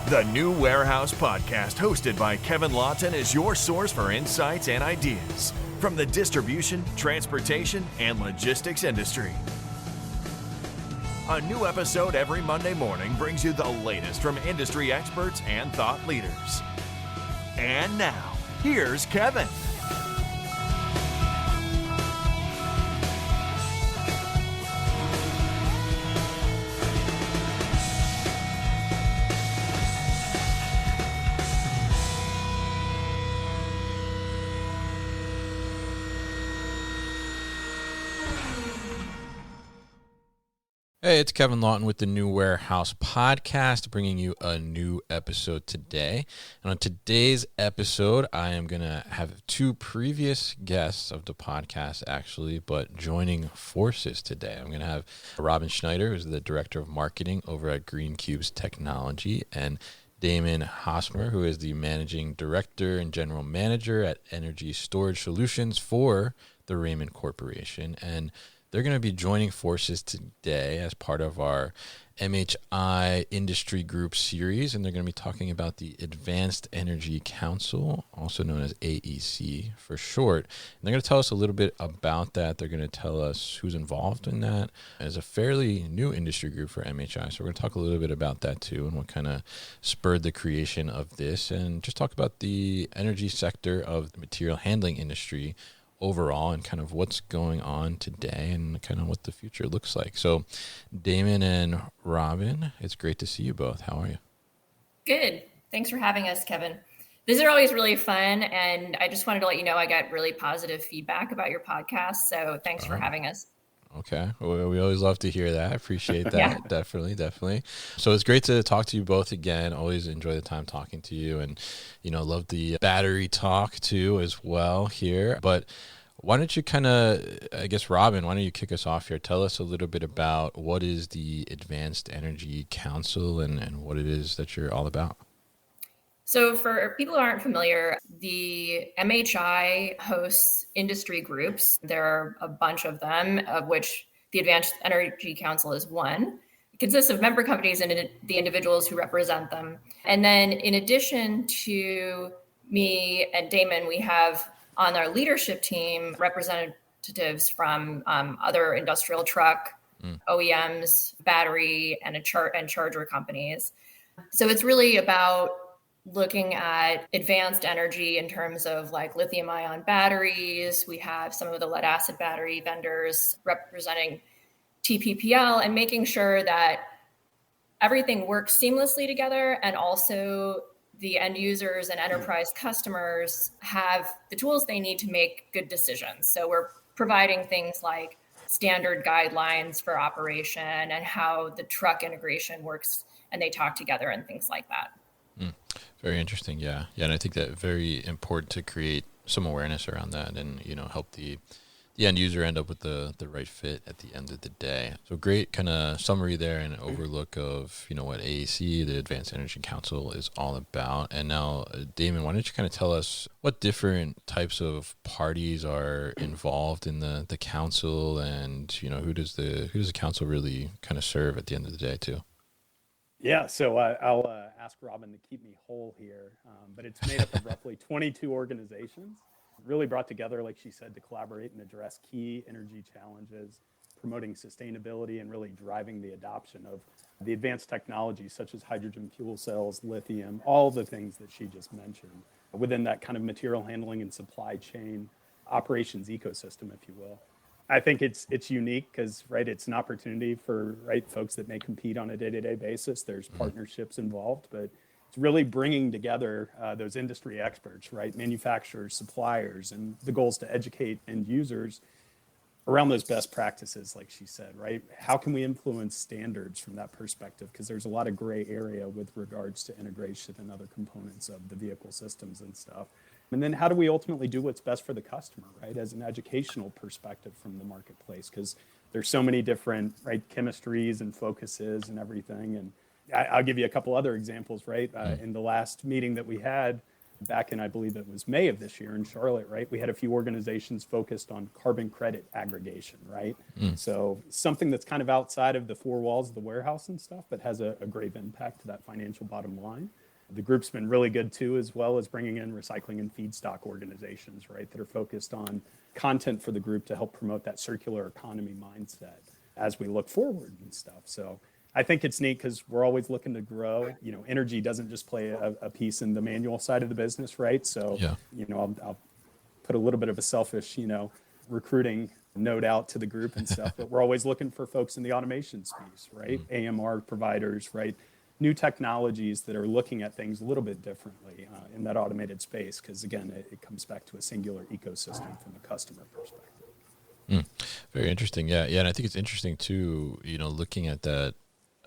The New Warehouse Podcast, hosted by Kevin Lawton, is your source for insights and ideas from the distribution, transportation, and logistics industry. A new episode every Monday morning brings you the latest from industry experts and thought leaders. And now, here's Kevin. Hey, it's Kevin Lawton with the New Warehouse Podcast, bringing you a new episode today. And on today's episode, I am going to have two previous guests of the podcast, actually, but joining forces today. I'm going to have Robin Schneider, who's the Director of Marketing over at Green Cubes Technology, and Damon Hosmer, who is the Managing Director and General Manager at Energy Storage Solutions for the Raymond Corporation. And they're going to be joining forces today as part of our MHI Industry Group series, and they're going to be talking about the Advanced Energy Council, also known as AEC for short. And they're going to tell us a little bit about that. They're going to tell us who's involved in that. It's a fairly new industry group for MHI, so we're going to talk a little bit about that too and what kind of spurred the creation of this, and just talk about the energy sector of the material handling industry overall and kind of what's going on today and kind of what the future looks like. So Damon and Robin, it's great to see you both. How are you? Good. Thanks for having us, Kevin. These are always really fun. And I just wanted to let you know I got really positive feedback about your podcast. So thanks for having us. Okay. Well, we always love to hear that. I appreciate that. Yeah. Definitely. So it's great to talk to you both again. Always enjoy the time talking to you, and, love the battery talk too as well here. But why don't you Robin, why don't you kick us off here? Tell us a little bit about what is the Advanced Energy Council and what it is that you're all about. So for people who aren't familiar, the MHI hosts industry groups. There are a bunch of them, of which the Advanced Energy Council is one. It consists of member companies and the individuals who represent them. And then in addition to me and Damon, we have on our leadership team representatives from other industrial truck, OEMs, battery, and charger companies. So it's really about looking at advanced energy in terms of like lithium ion batteries. We have some of the lead acid battery vendors representing TPPL and making sure that everything works seamlessly together, and also the end users and enterprise customers have the tools they need to make good decisions. So we're providing things like standard guidelines for operation and how the truck integration works and they talk together and things like that. Very interesting. Yeah. And I think that very important to create some awareness around that and, help the end user end up with the right fit at the end of the day. So great kind of summary there and overlook of, what AEC, the Advanced Energy Council, is all about. And now, Damon, why don't you kind of tell us what different types of parties are involved in the council, and, who does the council really kind of serve at the end of the day too? Yeah, so I'll ask Robin to keep me whole here, but it's made up of roughly 22 organizations, really brought together, like she said, to collaborate and address key energy challenges, promoting sustainability and really driving the adoption of the advanced technologies such as hydrogen fuel cells, lithium, all the things that she just mentioned within that kind of material handling and supply chain operations ecosystem, if you will. I think it's unique because, it's an opportunity for, folks that may compete on a day-to-day basis. There's partnerships involved, but it's really bringing together those industry experts, manufacturers, suppliers, and the goal is to educate end users around those best practices, like she said, How can we influence standards from that perspective? Because there's a lot of gray area with regards to integration and other components of the vehicle systems and stuff. And then how do we ultimately do what's best for the customer, as an educational perspective from the marketplace? Because there's so many different, chemistries and focuses and everything. And I'll give you a couple other examples, In the last meeting that we had, back in, I believe it was May of this year in Charlotte, right? We had a few organizations focused on carbon credit aggregation, right? So something that's kind of outside of the four walls of the warehouse and stuff, but has a grave impact to that financial bottom line. The group's been really good too, as well as bringing in recycling and feedstock organizations, right, that are focused on content for the group to help promote that circular economy mindset as we look forward and stuff. So I think it's neat because we're always looking to grow. You know, energy doesn't just play a piece in the manual side of the business, right? So, you know, I'll put a little bit of a selfish, you know, recruiting note out to the group and stuff, but we're always looking for folks in the automation space, right? AMR providers, right? New technologies that are looking at things a little bit differently in that automated space, because again, it comes back to a singular ecosystem from a customer perspective. Very interesting. Yeah. And I think it's interesting too, you know, looking at that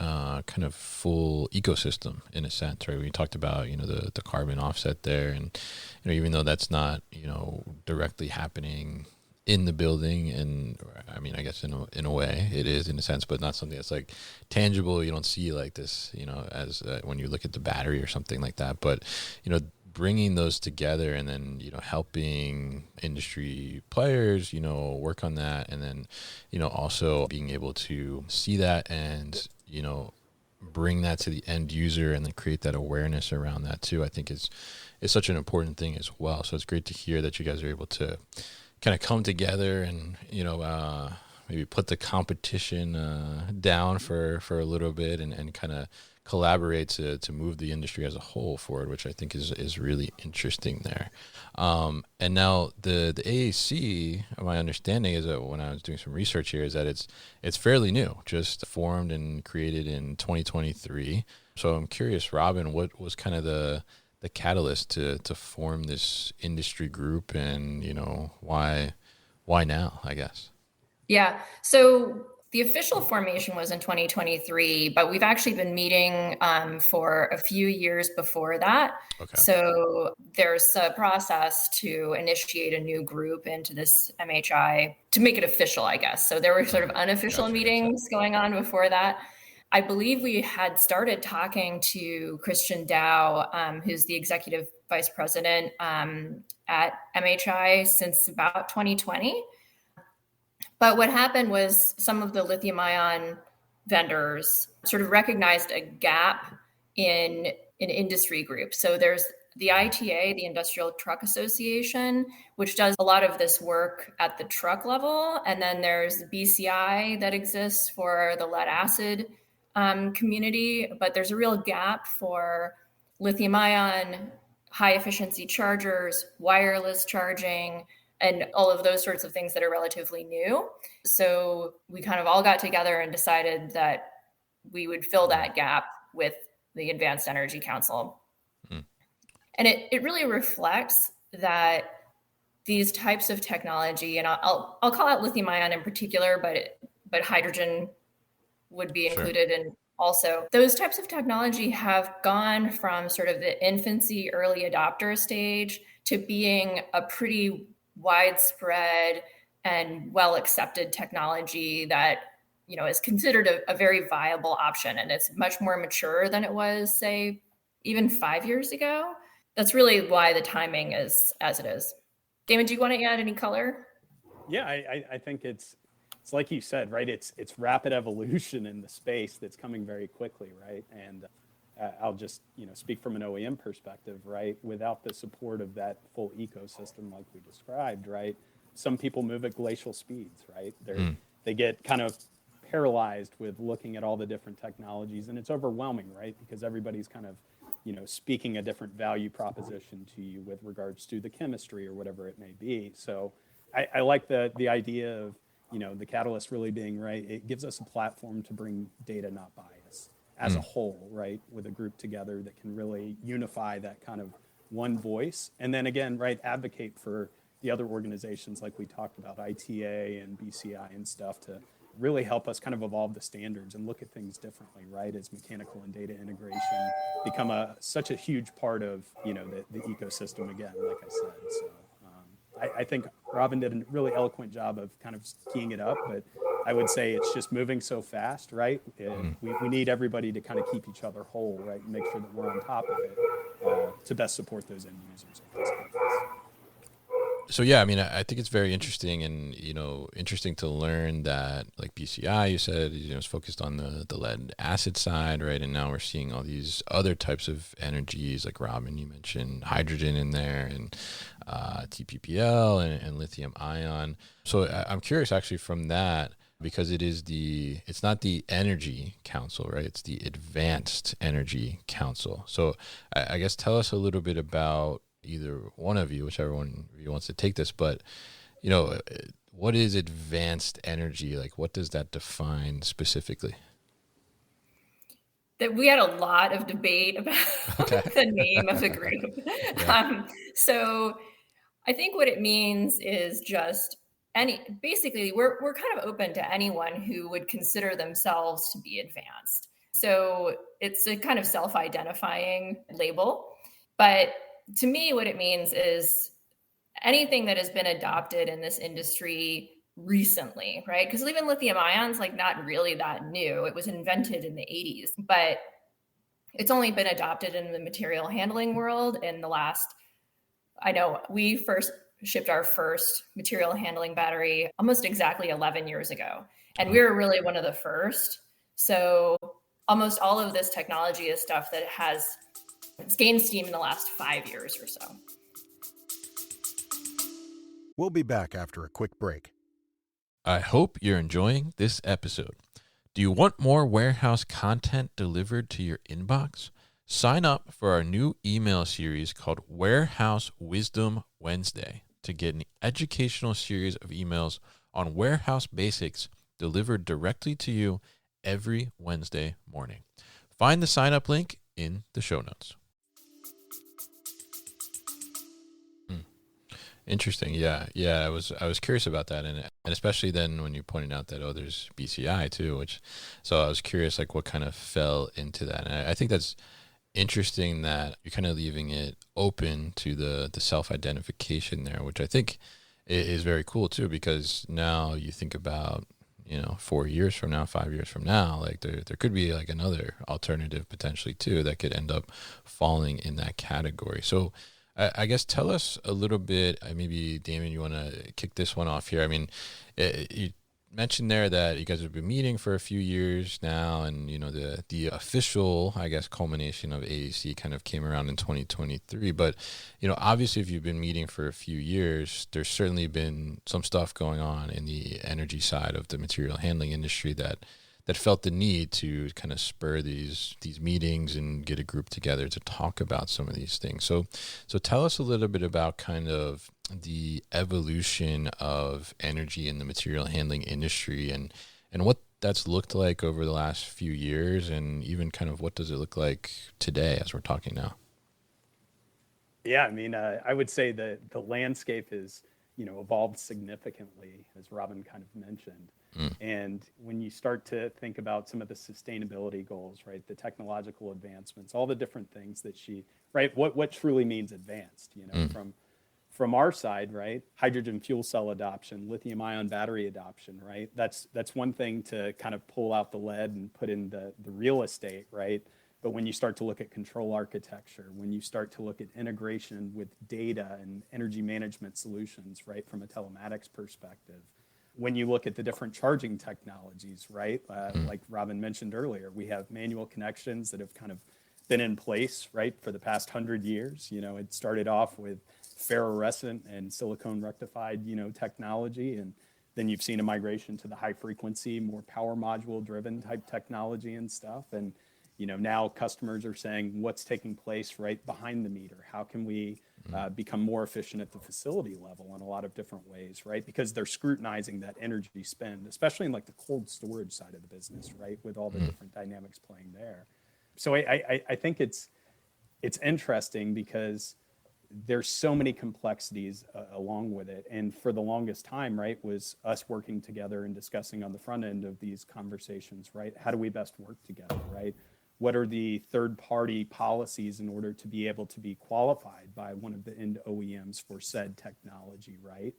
kind of full ecosystem in a sense, right? We talked about, you know, the carbon offset there, and, you know, even though that's not, you know, directly happening in the building, and I mean, I guess in a way it is in a sense, but not something that's like tangible. You don't see like this, you know, as when you look at the battery or something like that. But, you know, bringing those together and then, you know, helping industry players, you know, work on that, and then, you know, also being able to see that and, you know, bring that to the end user and then create that awareness around that too, I think is such an important thing as well. So it's great to hear that you guys are able to kind of come together and, you know, maybe put the competition down for a little bit and kind of collaborate to move the industry as a whole forward, which I think is really interesting there. And now the AAC, my understanding is that when I was doing some research here, is that it's fairly new, just formed and created in 2023. So I'm curious, Robin, what was kind of the catalyst to form this industry group, and, you know, why now, I guess? Yeah. So the official formation was in 2023, but we've actually been meeting for a few years before that. Okay. So there's a process to initiate a new group into this MHI to make it official, I guess. So there were sort of unofficial meetings going on before that. I believe we had started talking to Christian Dow, who's the executive vice president at MHI since about 2020. But what happened was some of the lithium ion vendors sort of recognized a gap in an industry group. So there's the ITA, the Industrial Truck Association, which does a lot of this work at the truck level. And then there's BCI that exists for the lead acid community. But there's a real gap for lithium ion, high efficiency chargers, wireless charging, and all of those sorts of things that are relatively new. So we kind of all got together and decided that we would fill that gap with the Advanced Energy Council. And it really reflects that these types of technology, and I'll call out lithium ion in particular, but hydrogen would be included in also. Those types of technology have gone from sort of the infancy, early adopter stage to being a pretty widespread and well-accepted technology that, you know, is considered a very viable option. And it's much more mature than it was, say, even 5 years ago. That's really why the timing is as it is. Damon, do you want to add any color? Yeah, I think it's like you said, right? It's rapid evolution in the space that's coming very quickly, right? And I'll just, you know, speak from an OEM perspective, right? Without the support of that full ecosystem, like we described, right? Some people move at glacial speeds, right? They get kind of paralyzed with looking at all the different technologies, and it's overwhelming, right? Because everybody's kind of, you know, speaking a different value proposition to you with regards to the chemistry or whatever it may be. So I like the idea of, you know, the catalyst really being, right, it gives us a platform to bring data, not bias, as a whole, right, with a group together that can really unify that kind of one voice. And then again, right, advocate for the other organizations like we talked about, ITA and BCI and stuff, to really help us kind of evolve the standards and look at things differently, right, as mechanical and data integration become such a huge part of, you know, the ecosystem again, like I said. So I think Robin did a really eloquent job of kind of keying it up, but I would say it's just moving so fast, right? We need everybody to kind of keep each other whole, right, and make sure that we're on top of it. to best support those end users. So yeah, I mean, I think it's very interesting, and interesting to learn that like BCI, you said, is focused on the lead acid side, right? And now we're seeing all these other types of energies, like Robin, you mentioned hydrogen in there, and TPPL and lithium ion. So I'm curious, actually, from that, because it's not the Energy Council, right? It's the Advanced Energy Council. So I guess tell us a little bit about either one of you, whichever one of you wants to take this, but what is advanced energy? Like, what does that define specifically? That we had a lot of debate about the name of the group. Yeah. So I think what it means is just basically we're kind of open to anyone who would consider themselves to be advanced. So it's a kind of self-identifying label, but to me, what it means is anything that has been adopted in this industry recently, right? Because even lithium ions, like, not really that new. It was invented in the 80s, but it's only been adopted in the material handling world in the last, I know we first shipped our first material handling battery almost exactly 11 years ago. And we were really one of the first. So almost all of this technology is stuff that it's gained steam in the last 5 years or so. We'll be back after a quick break. I hope you're enjoying this episode. Do you want more warehouse content delivered to your inbox? Sign up for our new email series called Warehouse Wisdom Wednesday to get an educational series of emails on warehouse basics delivered directly to you every Wednesday morning. Find the sign up link in the show notes. Interesting. Yeah. I was curious about that, and especially then when you pointed out that there's BCI too, so I was curious like what kind of fell into that, and I think that's interesting that you're kind of leaving it open to the self-identification there, which I think is very cool too, because now you think about 4 years from now, 5 years from now, like there could be like another alternative potentially too that could end up falling in that category. So I guess tell us a little bit, maybe Damon, you want to kick this one off here. I mean, you mentioned there that you guys have been meeting for a few years now, and the official, I guess, culmination of AEC kind of came around in 2023. But obviously, if you've been meeting for a few years, there's certainly been some stuff going on in the energy side of the material handling industry that felt the need to kind of spur these meetings and get a group together to talk about some of these things. So tell us a little bit about kind of the evolution of energy in the material handling industry and what that's looked like over the last few years, and even kind of what does it look like today as we're talking now? Yeah, I mean, I would say that the landscape is, evolved significantly, as Robin kind of mentioned. And when you start to think about some of the sustainability goals, right, the technological advancements, all the different things that right, what truly means advanced, from our side, right, hydrogen fuel cell adoption, lithium ion battery adoption, right, that's one thing to kind of pull out the lead and put in the real estate, right? But when you start to look at control architecture, when you start to look at integration with data and energy management solutions, right, from a telematics perspective, when you look at the different charging technologies, right, like Robin mentioned earlier, we have manual connections that have kind of been in place, right, for the past 100 years. It started off with fluorescent and silicone rectified, technology, and then you've seen a migration to the high frequency, more power module driven type technology and stuff. And now customers are saying what's taking place right behind the meter. How can we become more efficient at the facility level in a lot of different ways, right? Because they're scrutinizing that energy spend, especially in like the cold storage side of the business, right? With all the different dynamics playing there. So I think it's interesting because there's so many complexities along with it. And for the longest time, right, was us working together and discussing on the front end of these conversations, right? How do we best work together, right? What are the third-party policies in order to be able to be qualified by one of the end OEMs for said technology, right?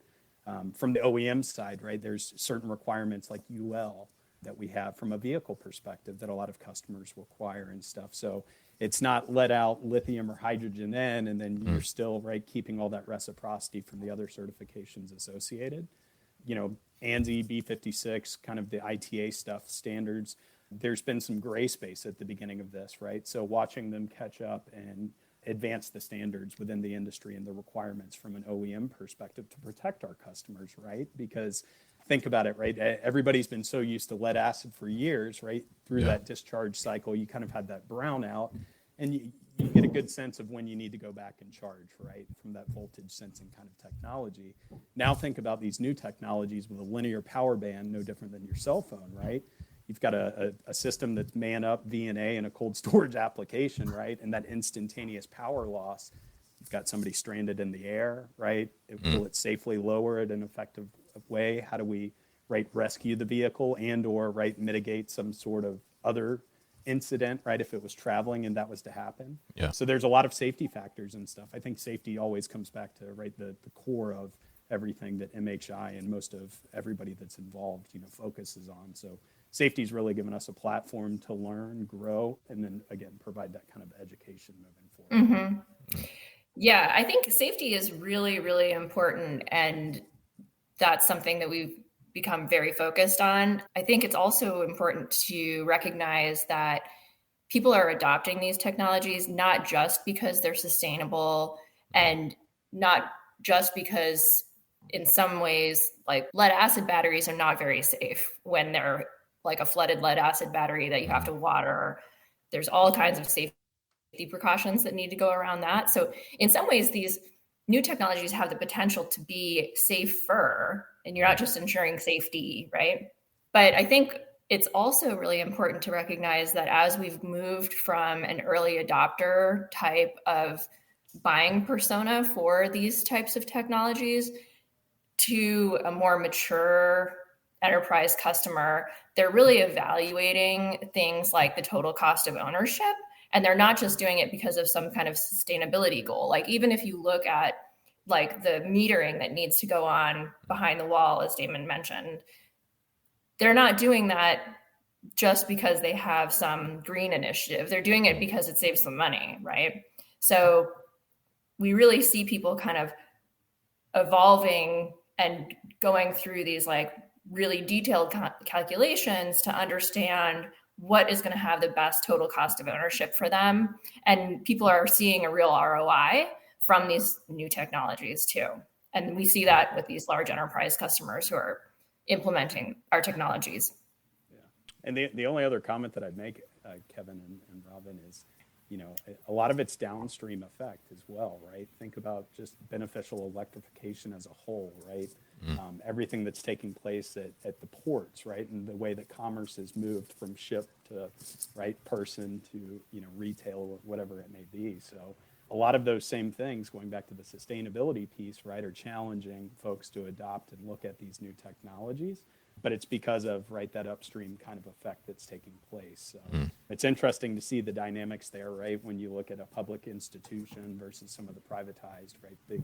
From the OEM side, right, there's certain requirements like UL, that we have from a vehicle perspective that a lot of customers require and stuff. So it's not let out lithium or hydrogen in, and then you're still, right, keeping all that reciprocity from the other certifications associated. ANSI, B56, kind of the ITA stuff, standards. There's been some gray space at the beginning of this, right? So watching them catch up and advance the standards within the industry and the requirements from an OEM perspective to protect our customers, right? Because think about it, right? Everybody's been so used to lead acid for years, right? Through that discharge cycle, you kind of had that brownout, and you get a good sense of when you need to go back and charge, right? From that voltage sensing kind of technology. Now think about these new technologies with a linear power band, no different than your cell phone, right? You've got a system that's man up VNA and a cold storage application, right? And that instantaneous power loss, you've got somebody stranded in the air, right? Will it safely lower it in an effective way? How do we, right, rescue the vehicle and or, right, mitigate some sort of other incident, right, if it was traveling and that was to happen? So there's a lot of safety factors and stuff. I think safety always comes back to, right, the core of everything that MHI and most of everybody that's involved, focuses on. So safety's really given us a platform to learn, grow, and then again provide that kind of education moving forward. Yeah, I think safety is really, really important, and that's something that we've become very focused on. I think it's also important to recognize that people are adopting these technologies not just because they're sustainable and not just because in some ways, like lead acid batteries are not very safe when they're like a flooded lead acid battery that you have to water. There's all kinds of safety precautions that need to go around that. So in some ways, these new technologies have the potential to be safer, and you're not just ensuring safety, right? But I think it's also really important to recognize that as we've moved from an early adopter type of buying persona for these types of technologies to a more mature enterprise customer, they're really evaluating things like the total cost of ownership. And they're not just doing it because of some kind of sustainability goal. Like even if you look at like the metering that needs to go on behind the wall, as Damon mentioned, they're not doing that just because they have some green initiative. They're doing it because it saves them money, right? So we really see people kind of evolving and going through these like really detailed calculations to understand what is going to have the best total cost of ownership for them. And people are seeing a real ROI from these new technologies too. And we see that with these large enterprise customers who are implementing our technologies. Yeah. And the only other comment that I'd make, Kevin and Robin, is, a lot of it's downstream effect as well, right? Think about just beneficial electrification as a whole, right? Everything that's taking place at the ports, right? And the way that commerce has moved from ship to, right, person to, retail or whatever it may be. So a lot of those same things, going back to the sustainability piece, right, are challenging folks to adopt and look at these new technologies. But it's because of, right, that upstream kind of effect that's taking place. So it's interesting to see the dynamics there, right, when you look at a public institution versus some of the privatized, right, big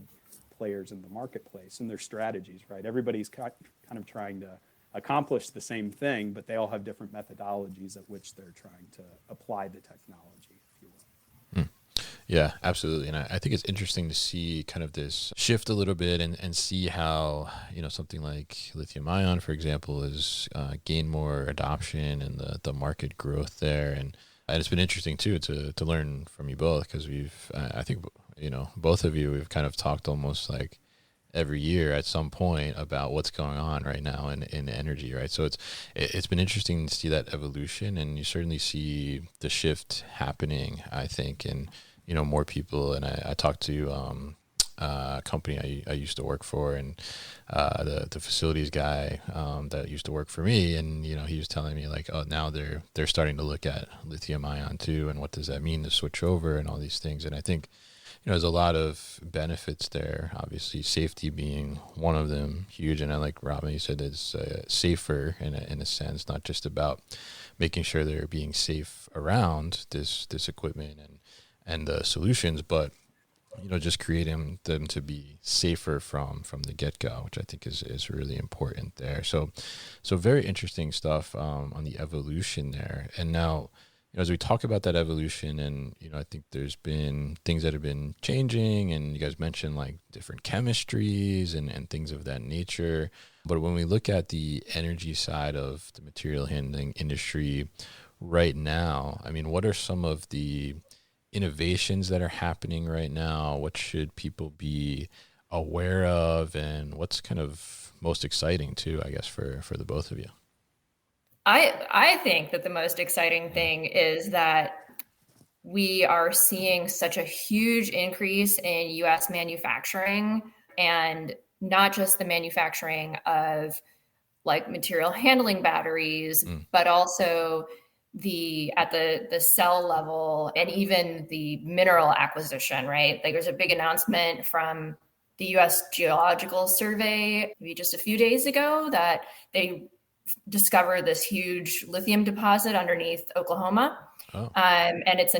players in the marketplace and their strategies, right? Everybody's kind of trying to accomplish the same thing, but they all have different methodologies at which they're trying to apply the technology, if you will. Yeah, absolutely. And I think it's interesting to see kind of this shift a little bit and see how, something like lithium ion, for example, has gained more adoption and the market growth there. And it's been interesting too to learn from you both, because I think, both of you, we've kind of talked almost like every year at some point about what's going on right now in energy, right? So it's been interesting to see that evolution, and you certainly see the shift happening, I think, and more people. And I talked to a company I used to work for, and the facilities guy that used to work for me, and he was telling me like, oh, now they're starting to look at lithium ion too, and what does that mean to switch over and all these things. And I think there's a lot of benefits there, obviously safety being one of them, huge. And I like Robin, you said it's safer in a sense, not just about making sure they're being safe around this equipment and the solutions, but just creating them to be safer from the get-go, which I think is really important there. So very interesting stuff on the evolution there. And now, as we talk about that evolution, and I think there's been things that have been changing, and you guys mentioned like different chemistries and things of that nature. But when we look at the energy side of the material handling industry right now, I mean, what are some of the innovations that are happening right now? What should people be aware of, and what's kind of most exciting too, I guess, for the both of you? I think that the most exciting thing is that we are seeing such a huge increase in U.S. manufacturing, and not just the manufacturing of like material handling batteries, but also at the cell level, and even the mineral acquisition, right? Like there's a big announcement from the U.S. Geological Survey maybe just a few days ago that they discovered this huge lithium deposit underneath Oklahoma. And it's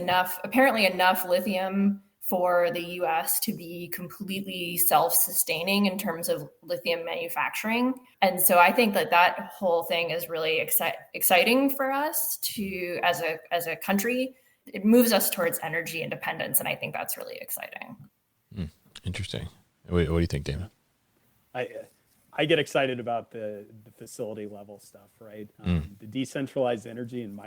apparently enough lithium for the US to be completely self-sustaining in terms of lithium manufacturing. And so I think that whole thing is really exciting for us to, as a country. It moves us towards energy independence, and I think that's really exciting. Interesting. What do you think, Damon? I get excited about the facility level stuff, right? The decentralized energy and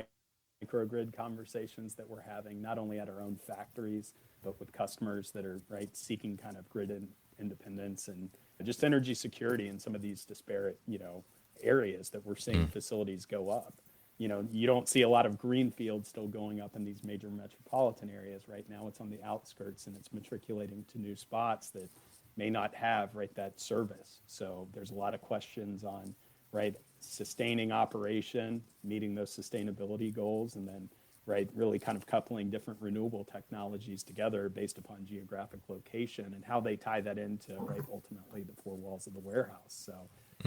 microgrid conversations that we're having, not only at our own factories, but with customers that are seeking kind of grid independence and just energy security in some of these disparate, areas that we're seeing facilities go up. You don't see a lot of greenfield still going up in these major metropolitan areas right now. It's on the outskirts, and it's matriculating to new spots that may not have that service. So there's a lot of questions on sustaining operation, meeting those sustainability goals, and then really kind of coupling different renewable technologies together based upon geographic location and how they tie that into ultimately the four walls of the warehouse. So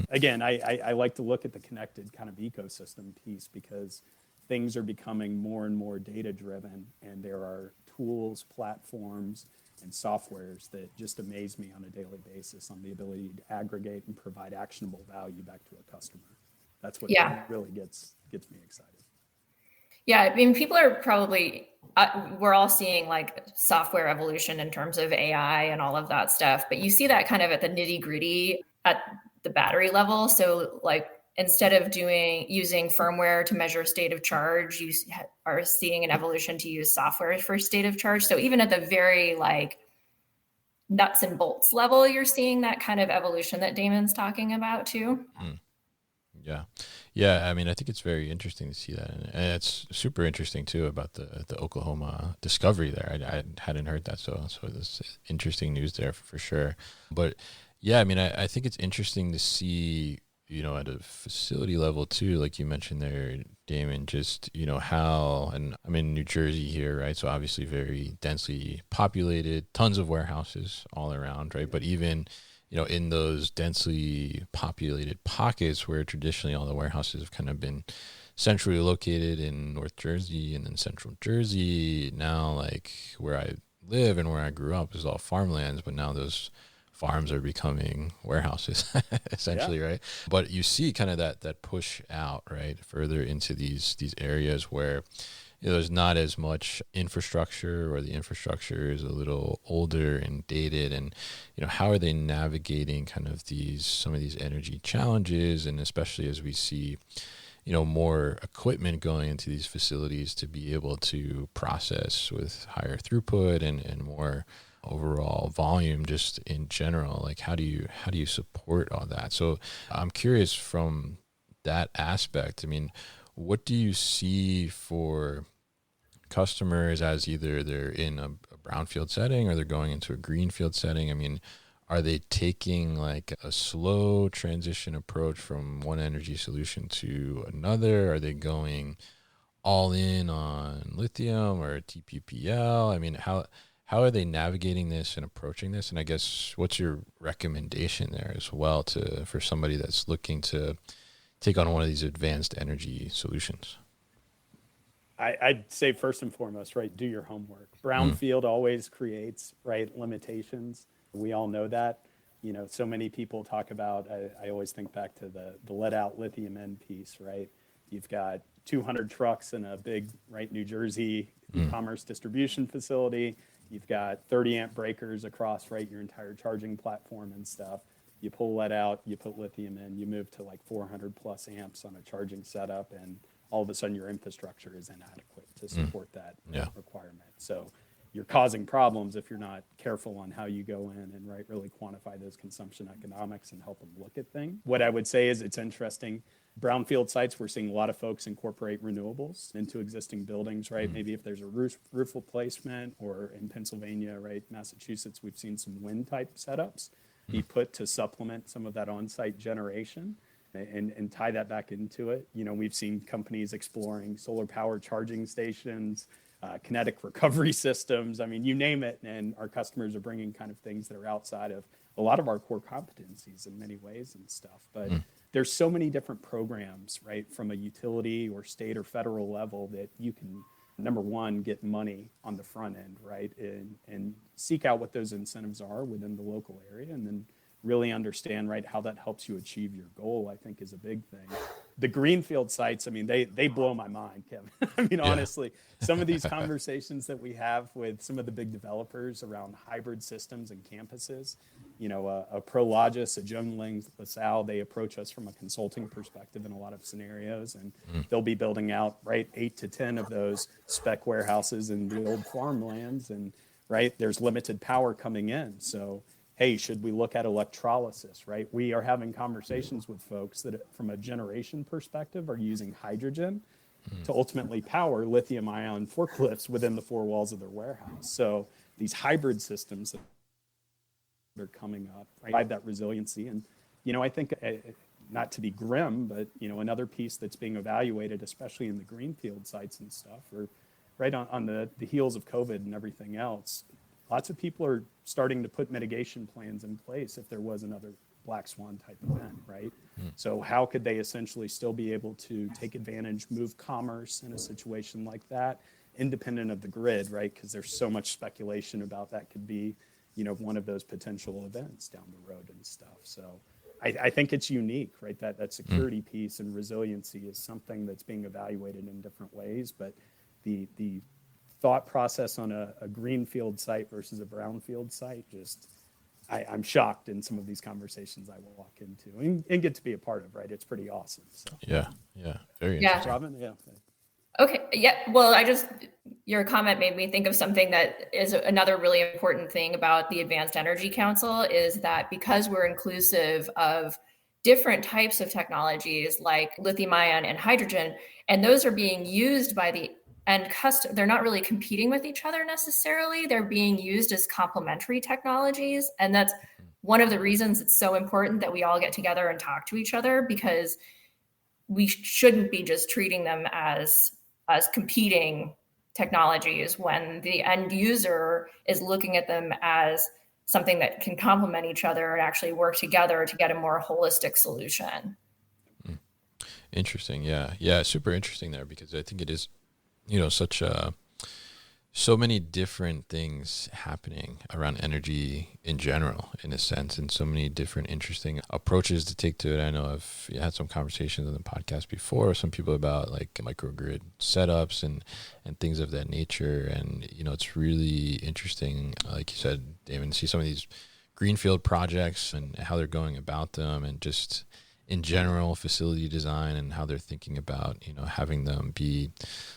again, I like to look at the connected kind of ecosystem piece, because things are becoming more and more data driven, and there are tools, platforms, and softwares that just amaze me on a daily basis on the ability to aggregate and provide actionable value back to a customer. That's what really gets me excited. Yeah, I mean, people are probably, we're all seeing like software evolution in terms of AI and all of that stuff, but you see that kind of at the nitty gritty at the battery level. So like, instead of using firmware to measure state of charge, you are seeing an evolution to use software for state of charge. So even at the very nuts and bolts level, you're seeing that kind of evolution that Damon's talking about too. Yeah. I mean, I think it's very interesting to see that, and it's super interesting too about the Oklahoma discovery there. I hadn't heard that, so this is interesting news there for sure. But yeah, I mean, I think it's interesting to see, at a facility level too, like you mentioned there, Damon, just, how, and I'm in New Jersey here, right? So obviously very densely populated, tons of warehouses all around, right? But even, in those densely populated pockets where traditionally all the warehouses have kind of been centrally located in North Jersey and then Central Jersey, now like where I live and where I grew up is all farmlands, but now those farms are becoming warehouses essentially, right? But you see kind of that push out, right, further into these areas where there's not as much infrastructure, or the infrastructure is a little older and dated, and how are they navigating kind of some of these energy challenges, and especially as we see more equipment going into these facilities to be able to process with higher throughput and more overall volume just in general. Like how do you support all that? So I'm curious from that aspect. I mean, what do you see for customers as either they're in a brownfield setting or they're going into a greenfield setting? I mean, are they taking like a slow transition approach from one energy solution to another? Are they going all in on lithium or TPPL? I mean, how are they navigating this and approaching this? And I guess what's your recommendation there as well for somebody that's looking to take on one of these advanced energy solutions? I'd say first and foremost, right, do your homework. Brownfield always creates, right, limitations. We all know that. So many people talk about, I always think back to the let out lithium N piece, right? You've got 200 trucks in a big, right, New Jersey e-commerce distribution facility. You've got 30 amp breakers across, right, your entire charging platform and stuff. You pull that out, you put lithium in, you move to like 400 plus amps on a charging setup, and all of a sudden your infrastructure is inadequate to support that requirement. So you're causing problems if you're not careful on how you go in and really quantify those consumption economics and help them look at things. What I would say is it's interesting. Brownfield sites, we're seeing a lot of folks incorporate renewables into existing buildings, right? Maybe if there's a roof replacement, or in Pennsylvania, right, Massachusetts, we've seen some wind type setups be put to supplement some of that on-site generation and tie that back into it. We've seen companies exploring solar power charging stations, kinetic recovery systems. I mean, you name it, and our customers are bringing kind of things that are outside of a lot of our core competencies in many ways and stuff. But there's so many different programs, right, from a utility or state or federal level that you can, number one, get money on the front end, right, and seek out what those incentives are within the local area, and then really understand, right, how that helps you achieve your goal, I think is a big thing. The greenfield sites, I mean, they blow my mind, Kevin. I mean, honestly, some of these conversations that we have with some of the big developers around hybrid systems and campuses, a Prologis, a Jones LaSalle, they approach us from a consulting perspective in a lot of scenarios, and they'll be building out, right, 8 to 10 of those spec warehouses in the old farmlands, and, right, there's limited power coming in. So, hey, should we look at electrolysis, right? We are having conversations with folks that from a generation perspective are using hydrogen to ultimately power lithium ion forklifts within the four walls of their warehouse. So these hybrid systems that are coming up, right, provide that resiliency. And, I think, not to be grim, but, another piece that's being evaluated, especially in the greenfield sites and stuff, or right on the heels of COVID and everything else, lots of people are starting to put mitigation plans in place if there was another black swan type event, right? So how could they essentially still be able to take advantage, move commerce in a situation like that, independent of the grid, right? Because there's so much speculation about that could be, one of those potential events down the road and stuff. So I think it's unique, right? That security piece and resiliency is something that's being evaluated in different ways, but the thought process on a greenfield site versus a brownfield site, I'm shocked in some of these conversations I will walk into and get to be a part of, right? It's pretty awesome. So. Yeah. Very interesting. Robin, yeah. Okay. Yeah. Well, your comment made me think of something that is another really important thing about the Advanced Energy Council is that because we're inclusive of different types of technologies like lithium ion and hydrogen, and those are being used by the end customer, they're not really competing with each other necessarily. They're being used as complementary technologies. And that's one of the reasons it's so important that we all get together and talk to each other, because we shouldn't be just treating them as competing technologies when the end user is looking at them as something that can complement each other and actually work together to get a more holistic solution. Interesting. Yeah. Super interesting there, because I think it is, so many different things happening around energy in general, in a sense, and so many different interesting approaches to take to it. I know I've had some conversations on the podcast before, some people about like microgrid setups and things of that nature. And, it's really interesting, like you said, Damon, to see some of these greenfield projects and how they're going about them, and just in general facility design and how they're thinking about, having them be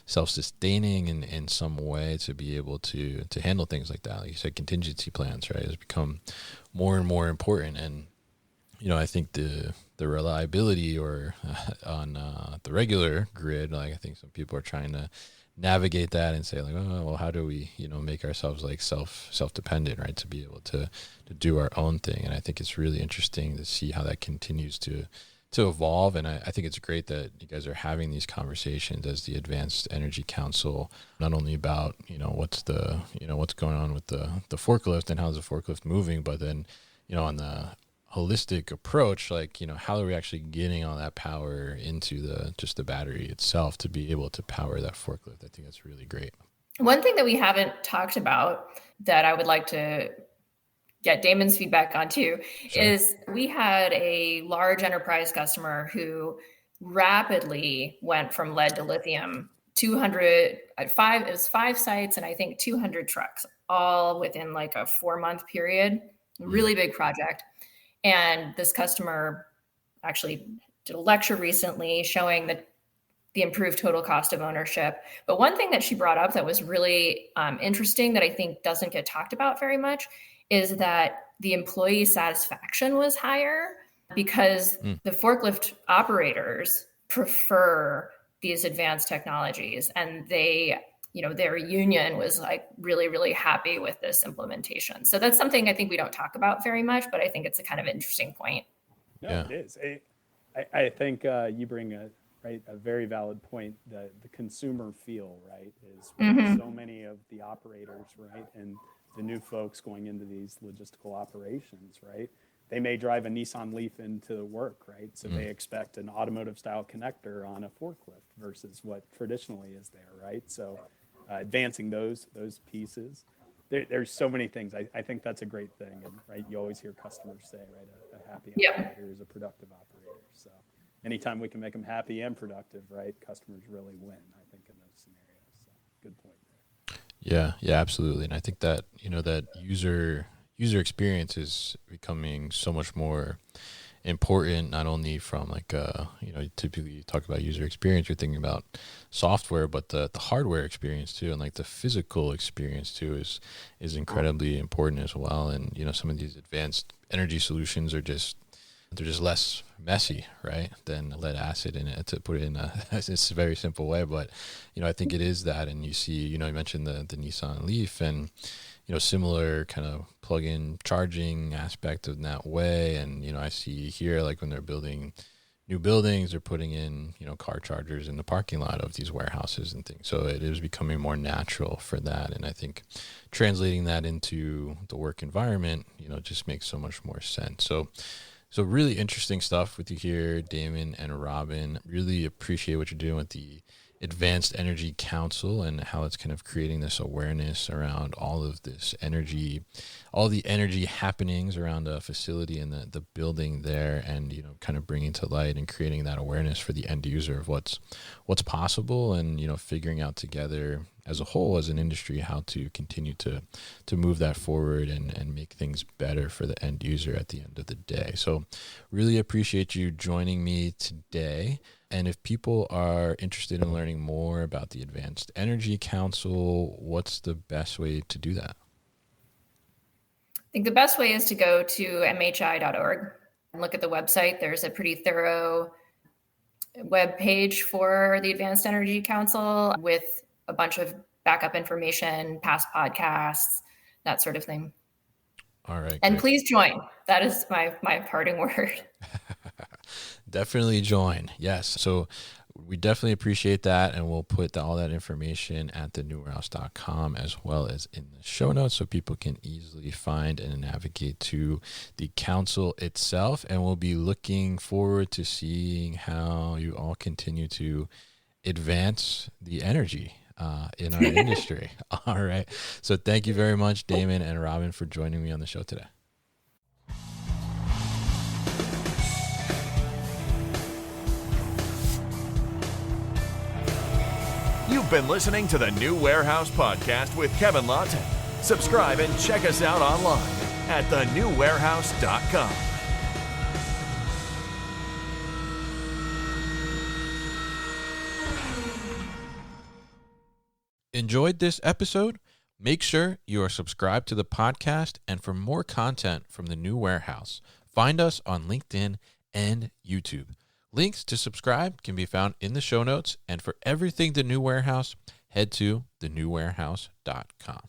self-sustaining in some way to be able to handle things like that. Like you said, contingency plans, right, has become more and more important. And, I think the reliability or on the regular grid, like I think some people are trying to navigate that and say like, oh, well, how do we, make ourselves like self-dependent, right, to be able to do our own thing. And I think it's really interesting to see how that continues to evolve. And I think it's great that you guys are having these conversations as the Advanced Energy Council, not only about, what's going on with the forklift and how's the forklift moving, but then, on holistic approach, like, how are we actually getting all that power into the battery itself to be able to power that forklift? I think that's really great. One thing that we haven't talked about that I would like to get Damon's feedback on too, Sure. is we had a large enterprise customer who rapidly went from lead to lithium. 200 at it was 5 sites, and I think 200 trucks, all within like a 4-month period. Really big project. And this customer actually did a lecture recently showing the improved total cost of ownership. But one thing that she brought up that was really interesting that I think doesn't get talked about very much is that the employee satisfaction was higher because the forklift operators prefer these advanced technologies, and they, their union was like really, really happy with this implementation. So that's something I think we don't talk about very much, but I think it's a kind of interesting point. No, Yeah. it is. I think you bring a very valid point. The consumer feel, right, is what so many of the operators, right, and the new folks going into these logistical operations, right, they may drive a Nissan Leaf into work, right? So they expect an automotive style connector on a forklift versus what traditionally is there, right? So advancing those pieces, there's so many things. I think that's a great thing, and right, you always hear customers say, right, a happy operator is a productive operator. So anytime we can make them happy and productive, right, customers really win, I think, in those scenarios. So good point there. Yeah, absolutely. And I think that, that user experience is becoming so much more important, not only from like, typically you talk about user experience, you're thinking about software, but the hardware experience too, and like the physical experience too is incredibly important as well. And, some of these advanced energy solutions are they're just less messy, right, than lead acid in it, to put it in it's a very simple way. But, I think it is that. And you see, you mentioned the Nissan Leaf, and, similar kind of plug-in charging aspect in that way. And, I see here, like when they're building new buildings, they're putting in, car chargers in the parking lot of these warehouses and things. So it is becoming more natural for that. And I think translating that into the work environment, just makes so much more sense. So really interesting stuff with you here, Damon and Robin. Really appreciate what you're doing with the Advanced Energy Council and how it's kind of creating this awareness around all of this energy, all the energy happenings around a facility and the building there, and, kind of bringing to light and creating that awareness for the end user of what's possible, and, figuring out together as a whole, as an industry, how to continue to move that forward and make things better for the end user at the end of the day. So really appreciate you joining me today. And if people are interested in learning more about the Advanced Energy Council, what's the best way to do that? I think the best way is to go to mhi.org and look at the website. There's a pretty thorough web page for the Advanced Energy Council with a bunch of backup information, past podcasts, that sort of thing. All right. And great. please join. That is my parting word. Definitely join. Yes. So we definitely appreciate that. And we'll put all that information at thenewwarehouse.com as well as in the show notes, so people can easily find and navigate to the council itself. And we'll be looking forward to seeing how you all continue to advance the energy in our industry. All right. So thank you very much, Damon and Robin, for joining me on the show today. You've been listening to the New Warehouse Podcast with Kevin Lawton. Subscribe and check us out online at thenewwarehouse.com. Enjoyed this episode? Make sure you are subscribed to the podcast, and for more content from the New Warehouse, find us on LinkedIn and YouTube. Links to subscribe can be found in the show notes, and for everything The New Warehouse, head to thenewwarehouse.com.